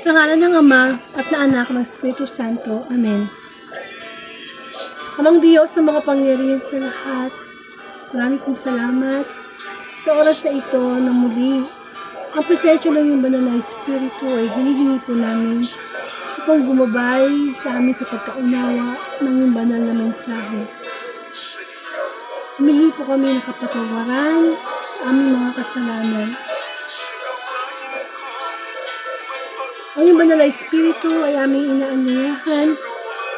Sa ngalan ng Ama at ng Anak ng Espiritu Santo. Amen. Amang Diyos na makapangyarihan sa lahat, maraming pong salamat sa oras na ito na muli ang presensya ng iyong banal na Espiritu ay hinihingi po namin upang gumabay sa amin sa pagkaunawa ng iyong banal na mensahe. Humihingi po kami ng kapatawaran sa aming mga kasalanan. Ang iyong banal na Espiritu ay aming inaanyayahan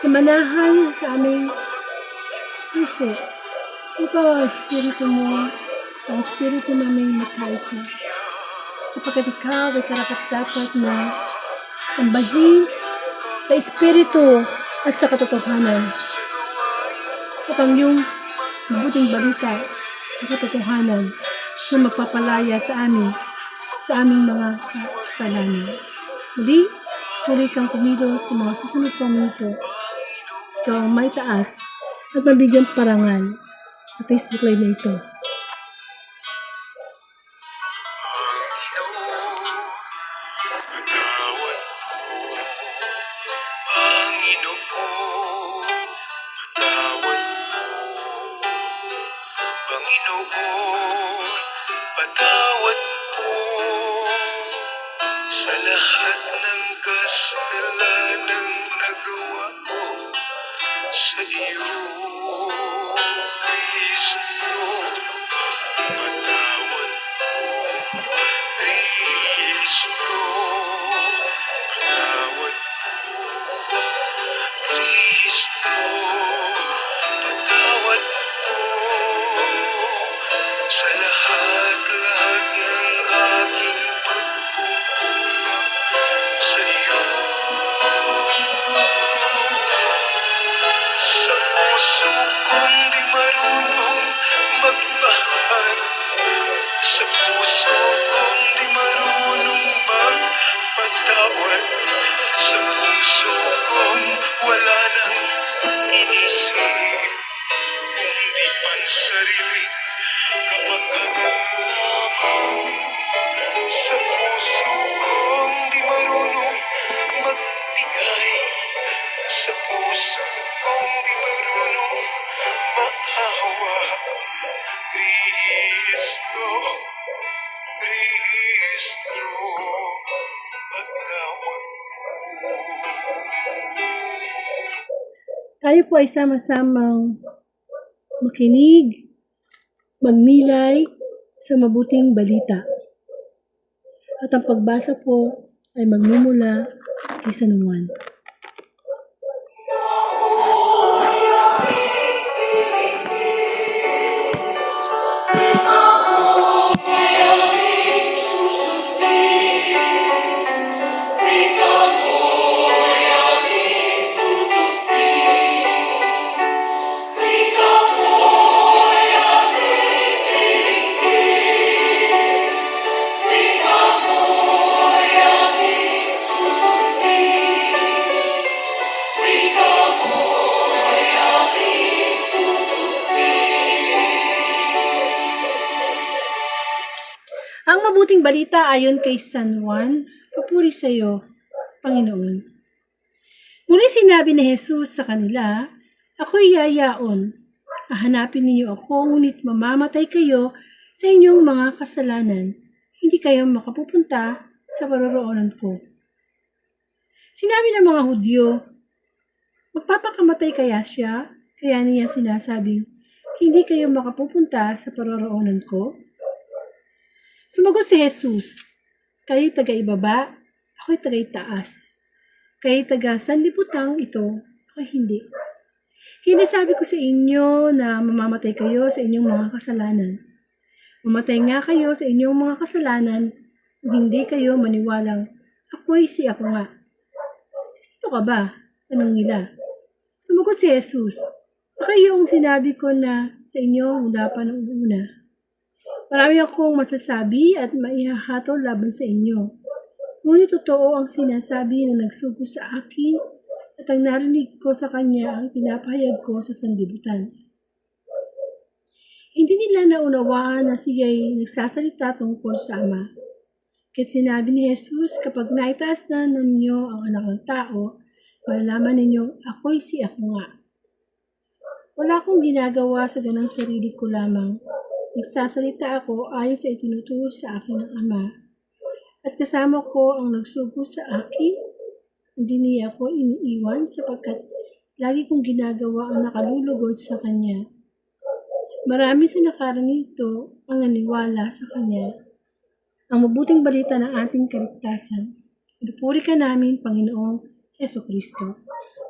na manahan sa aming puso upang ang Espiritu mo, ang Espiritu namin magkaisa. Sapagkat ikaw ay karapat-dapat na sambahin sa Espiritu at sa katotohanan. At ang iyong mabuting balita at katotohanan na magpapalaya sa aming mga kasalanan. Muli, tuloy kang kumilos sa mga susunod pang minuto. Ikaw ang may taas at mabigyan parangal sa Facebook Live na ito. Panginoon, patawad po sa lahat ng kasalanang nagawa ko sa iyo, Kristo. Patawad po, Kristo. Patawad po, Kristo. Patawad po sa lahat ng aking pagkukulang sa iyo. Sa puso kong di marunong magmahal, sa puso kong di marunong magpatawad, sa puso kong wala nang inisip, kundi pansariling kapag-aalam. Sa puso kong di marunong magbigay, sa puso kong di marunong maawa, Kristo, Kristo, patawad mo. Tayo po ay sama-samang makinig, magnilay sa mabuting balita. At ang pagbasa po ay magmumula kay San Juan. Ang mabuting balita ayon kay San Juan, papuri sa iyo, Panginoon. Muli sinabi ni Jesus sa kanila, ako'y yayaon. Hahanapin ninyo ako, ngunit mamamatay kayo sa inyong mga kasalanan. Hindi kayo makapupunta sa paroroonan ko. Sinabi ng mga Hudyo, magpapakamatay kaya siya? Kaya niya sinasabing, hindi kayo makapupunta sa paroroonan ko? Sumagot si Jesus, kayo'y taga-ibaba, ako'y taga-itaas. Kayo'y taga-sanlibutang ito, ako'y hindi. Hindi sabi ko sa inyo na mamamatay kayo sa inyong mga kasalanan. Mamatay nga kayo sa inyong mga kasalanan kung hindi kayo maniwalang ako'y si ako nga. Sino ka ba? Tanong nila. Sumagot si Jesus, baka yung sinabi ko na sa inyo mula pa noong una. Marami akong masasabi at maihahatol laban sa inyo. Ngunit totoo ang sinasabi na nagsugo sa akin at ang narinig ko sa kanya ang pinapahayag ko sa sanlibutan. Hindi nila naunawaan na siya'y nagsasalita tungkol sa Ama. Kahit sinabi ni Jesus, kapag naitaas na ninyo ang anak ng tao, malalaman ninyong ako'y si ako nga. Wala akong ginagawa sa ganang sarili ko lamang. Nagsasalita ako ayon sa itinuturo sa akin ng Ama. At kasama ko ang nagsugo sa akin, hindi niya ako iniiwan sapagkat lagi kong ginagawa ang nakalulugod sa Kanya. Marami sa nakarang nito ang naniwala sa Kanya. Ang mabuting balita ng ating kaligtasan. Pinupuri ka namin, Panginoong Jesucristo.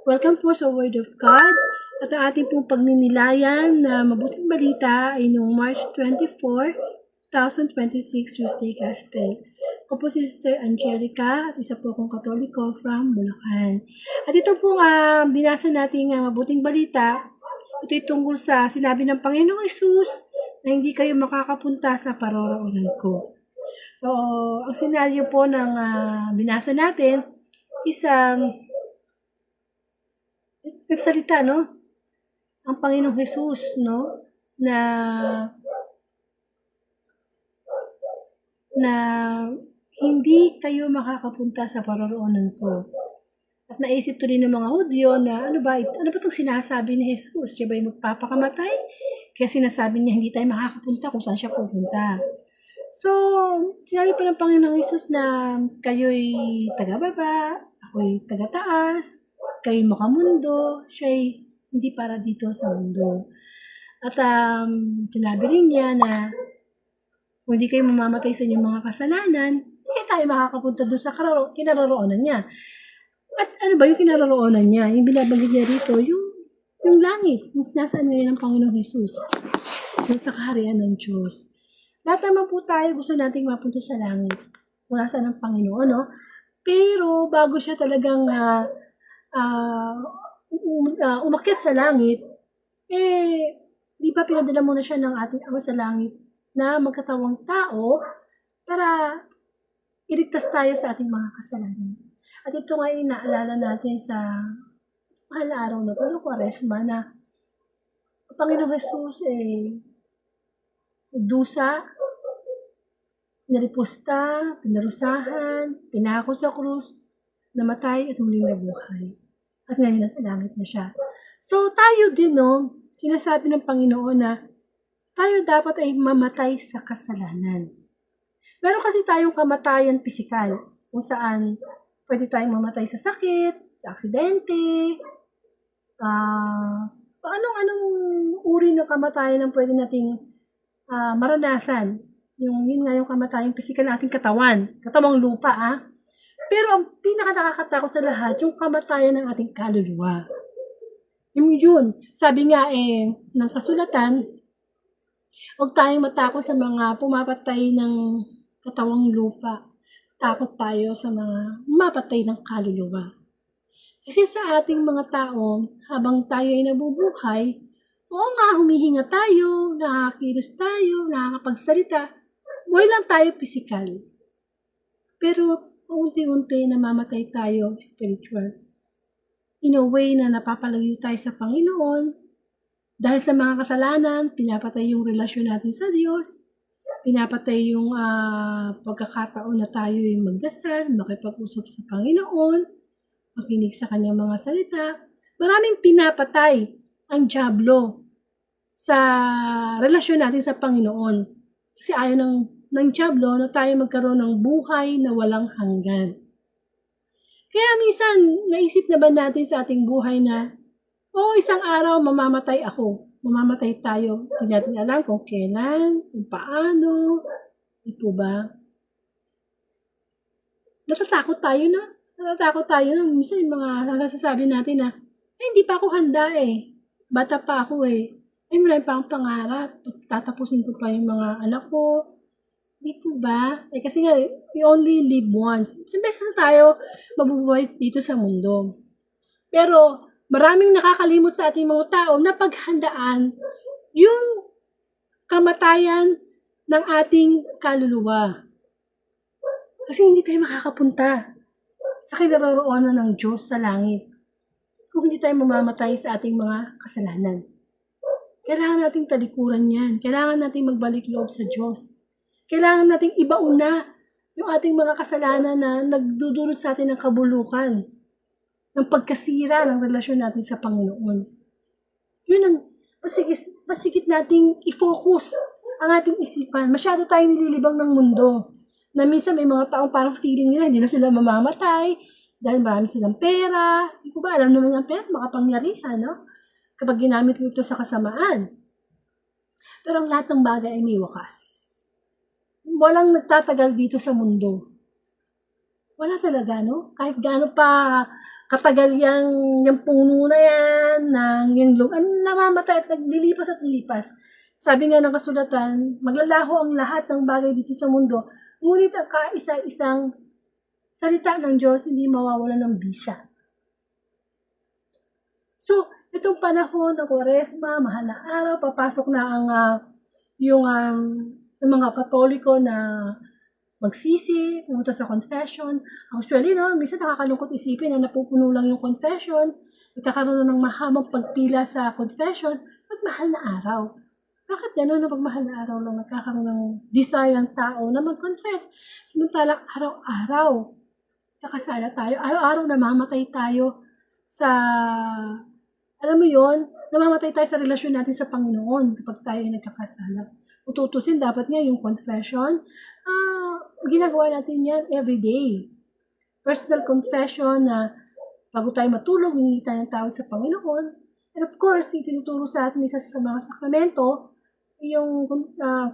Welcome po sa Word of God. At ang ating pong pagninilayan na mabuting balita ay noong March 24, 2026, Tuesday Gospel. Ako po si Sister Angelica at isa po akong Katoliko from Bulacan. At ito pong binasa nating mabuting balita. Ito'y tungkol sa sinabi ng Panginoong Hesus na hindi kayo makakapunta sa paroroonan ko. So, ang senaryo po ng binasa natin, isang nagsalita, no? Ang Panginoong Hesus, no? Na hindi kayo makakapunta sa paroroonan ko. At naisip to rin ng mga Hudyo na ano ba itong sinasabi ni Jesus? Siya ba'y magpapakamatay? Kaya sinasabi niya hindi tayo makakapunta kung saan siya pupunta. So, sinabi pa ng Panginoong Hesus na kayo'y taga-baba, ako'y taga-taas, kayo'y makamundo, siya'y hindi para dito sa mundo. At sinabi rin niya na kung hindi kayo mamamatay sa inyong mga kasalanan, hindi tayo makakapunta doon sa kinaroroonan niya. At ano ba yung kinaroroonan niya? Yung binabanggit niya rito, yung langit, yung nasaan ngayon ng Panginoong Hesus, yung sa kaharian ng Diyos. Lahat naman po tayo gusto nating mapunta sa langit. Kung nasaan ang Panginoon, no? Pero bago siya talagang umakyat sa langit, di ba pinadala muna siya ng ating Ama sa langit na magkatawang tao para iligtas tayo sa ating mga kasalanan. At ito nga yung naalala natin sa mahal na araw na ito, ng Kwaresma, na ang Panginoong Hesus dusa, naripusta, pinarusahan, pinako sa krus, namatay at muling nabuhay. At ngayon nasa langit na siya. So tayo din, no, sinasabi ng Panginoon na tayo dapat ay mamatay sa kasalanan. Meron kasi tayong kamatayan pisikal, kung saan pwede tayong mamatay sa sakit, sa aksidente, anong uri ng kamatayan ang pwede nating maranasan. Yun nga yung kamatayan pisikal ng ating katawang lupa, Pero ang pinaka-nakakatakot sa lahat, yung kamatayan ng ating kaluluwa. Yun, sabi nga ng kasulatan, huwag tayong matakot sa mga pumapatay ng katawang lupa. Takot tayo sa mga mapatay ng kaluluwa. Kasi sa ating mga tao, habang tayo ay nabubuhay, oo nga, humihinga tayo, nakakilos tayo, nakakapagsalita, buhay lang tayo pisikal. Pero unti-unti namamatay tayo spiritual. In a way na napapalayo tayo sa Panginoon, dahil sa mga kasalanan, pinapatay yung relasyon natin sa Diyos, pinapatay yung pagkakataon na tayo yung magdasal, makipag-usap sa Panginoon, makinig sa kanyang mga salita. Maraming pinapatay ang dyablo sa relasyon natin sa Panginoon. Kasi ayaw ng dyablo na tayo magkaroon ng buhay na walang hanggan. Kaya minsan, naisip na ba natin sa ating buhay na, isang araw mamamatay ako, mamamatay tayo. Hindi natin alam kung kailan, kung paano, di po ba? Natatakot tayo na. Minsan yung mga nasasabi natin na, hindi pa ako handa Bata pa ako marami pa akong pangarap. Tatapusin ko pa yung mga anak ko. Di po ba? Kasi nga, we only live once. Sabes na tayo mabubuhay dito sa mundo. Pero, maraming nakakalimot sa ating mga tao na paghandaan yung kamatayan ng ating kaluluwa. Kasi hindi tayo makakapunta sa kinaroroonan ng Diyos sa langit kung hindi tayo mamamatay sa ating mga kasalanan. Kailangan nating talikuran yan. Kailangan nating magbalik loob sa Diyos. Kailangan nating ibauna yung ating mga kasalanan na nagdudulot sa atin ng kabulukan, ng pagkasira ng relasyon natin sa Panginoon. Yun ang pasigit nating i-focus ang ating isipan. Masyado tayong nililibang ng mundo. Na minsan may mga taong parang feeling nila, hindi na sila mamamatay, dahil marami silang pera. Hindi ko ba alam naman ang pera, makapangyarihan, no? Kapag ginamit mo ito sa kasamaan. Pero ang lahat ng bagay ay may wakas. Walang nagtatagal dito sa mundo. Wala talaga, no? Kahit gaano pa katagal yung puno na yan, namamatay at naglilipas at lilipas. Sabi nga ng kasulatan, maglalaho ang lahat ng bagay dito sa mundo, ngunit ang kaisa-isang salita ng Diyos hindi mawawala ng bisa. So, itong panahon ng Kwaresma, mahal na araw, papasok na ang yung mga Katoliko na magsisi, pumunta sa confession. Actually, no, minsan nakakalungkot isipin na napupuno lang yung confession, nagkakaroon ng mahabang pagpila sa confession, at mahal na araw. Bakit gano'n na pag mahal na araw lang nagkakaroon ng desire ng tao na mag-confess? Samantalang araw-araw, kakasala tayo, araw-araw namamatay tayo sa, alam mo yon, namamatay tayo sa relasyon natin sa Panginoon kapag tayo ay nagkakasala. Kung tutusin, dapat nga yung confession, ginagawa natin yan every day. Personal confession na bago tayo matulog, hihingi tayo ng tawad sa Panginoon. And of course, itinuturo sa atin isa sa mga sakramento, yung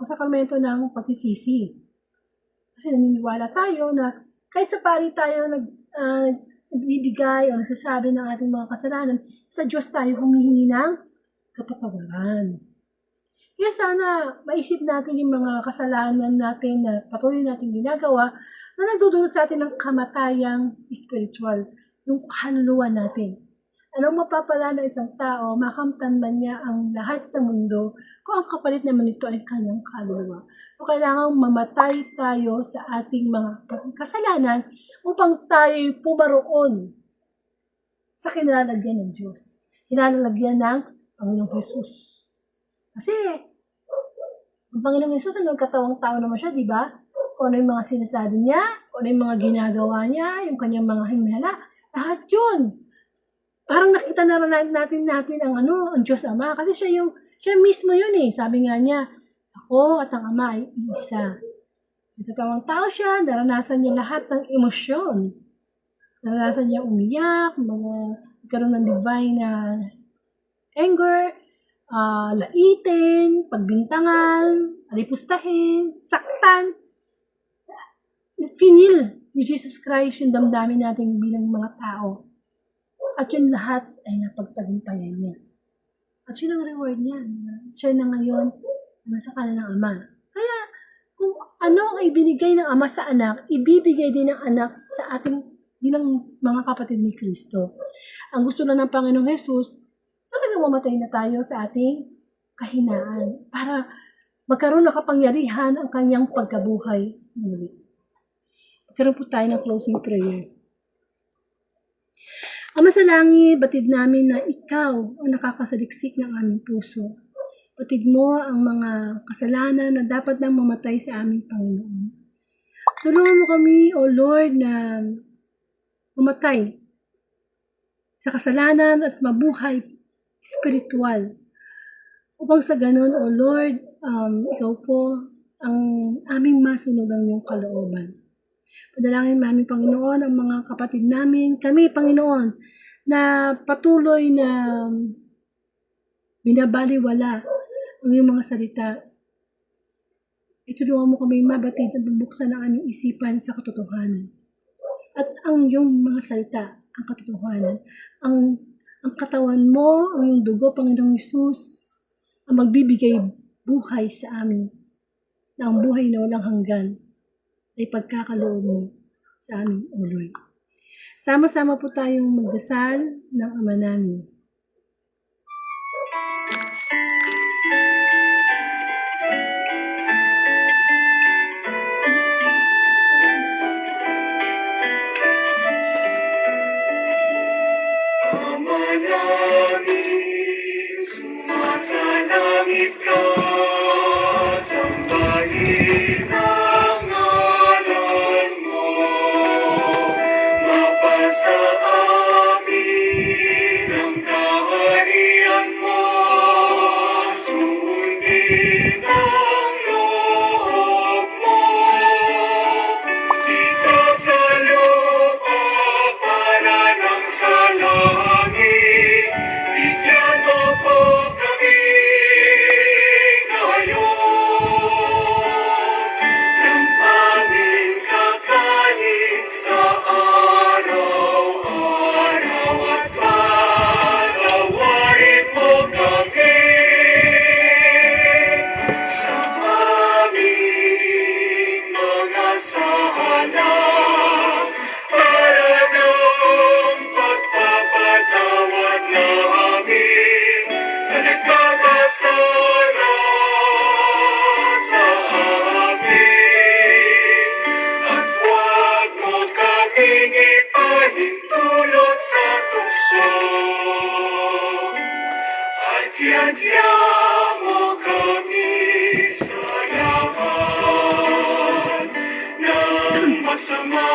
sakramento ng pagsisisi. Kasi naniniwala tayo na kahit sa pari tayo nagbibigay o nagsasabi ng ating mga kasalanan, sa Diyos tayo humihingi ng kapatawaran. Kaya sana maisip natin yung mga kasalanan natin na patuloy natin ginagawa na nagdudulot sa atin ng kamatayang spiritual, yung kaluluwa natin. Anong mapapala ng isang tao, makamtan man niya ang lahat sa mundo kung ang kapalit naman ito ay kanyang kaluluwa. So, kailangan mamatay tayo sa ating mga kasalanan upang tayo pumaroon sa kinalalagyan ng Diyos. Kinalalagyan ng Panginoong Jesus. Kasi, ang Panginoong Jesus, katawang tao naman siya, di ba? Kung ano yung mga sinasabi niya, kung ano yung mga ginagawa niya, yung kanyang mga himala, lahat yun. Parang nakita na natin ang Diyos Ama. Kasi siya mismo yun eh. Sabi nga niya, ako at ang Ama ay isa. Katawang tao siya, naranasan niya lahat ng emosyon. Naranasan niya umiyak, magkaroon ng divine anger, laitin, pagbintangan, alipustahin, saktan. Finil ni Jesus Christ yung damdamin natin bilang mga tao. At yun lahat ay napagtagumpayan niya. At yun ang reward niya. Siya na ngayon nasa kanan ng Ama. Kaya kung ano ang ibinigay ng Ama sa anak, ibibigay din ng anak sa ating bilang mga kapatid ni Kristo. Ang gusto lang ng Panginoong Jesus, talagang mamatay na tayo sa ating kahinaan para magkaroon ng kapangyarihan ang kanyang pagkabuhay muli. Magkaroon po tayo ng closing prayer. Ama sa langit, batid namin na ikaw ang nakakasaliksik ng aming puso. Batid mo ang mga kasalanan na dapat nang mamatay sa aming Panginoon. Tulungan mo kami, O Lord, na mamatay sa kasalanan at mabuhay spiritual. Upang sa ganon, O Lord, ikaw po ang aming masunod ang iyong kalooban. Padalangin namin, Panginoon, ang mga kapatid namin, kami, Panginoon, na patuloy na binabaliwala ang iyong mga salita. Itulungan mo kami mabatid at bubuksan ang aming isipan sa katotohanan. At ang iyong mga salita, ang katotohanan, ang katawan mo, ang iyong dugo, Panginoong Hesus, ang magbibigay buhay sa amin, na ang buhay na walang hanggan ay pagkakaloob mo sa amin, O Lord. Sama-sama po tayong magdasal ng Ama namin. Ama namin, sumasalangit ka, sambahin ang ngalan sa amin ang kaharian mo, sundin ang loob mo. Dito sa lupa para ng sa langit, bigyan mo po kami ngayon ng aming kakanin sa araw-araw at patawarin mo kami sa aming mga sala para ng pagpapatawad namin sa nagkakasala sa amin. At huwag mo kaming ipahintulot sa tukso, at yadya mo kami sa lahat ng masama,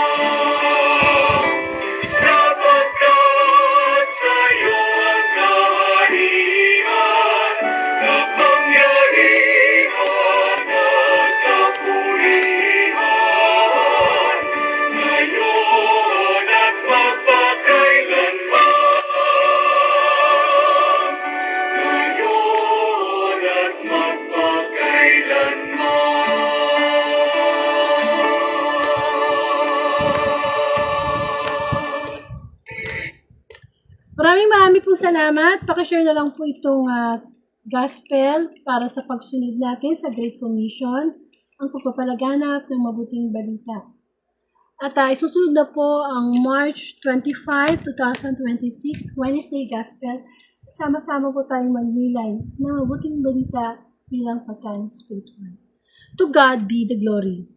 sapagkat sa'yo ang kaharian, kapangyarihan at kapurihan, ngayon at magpakailanman. Ngayon at magpakailanman. Maraming pong salamat. Pakishare na lang po itong gospel para sa pagsunod natin sa Great Commission, ang pagpapalaganap ng mabuting balita. At isusunod na po ang March 25, 2026, Wednesday Gospel. Sama-sama po tayong magnilay ng mabuting balita bilang pagkain spiritual. To God be the glory.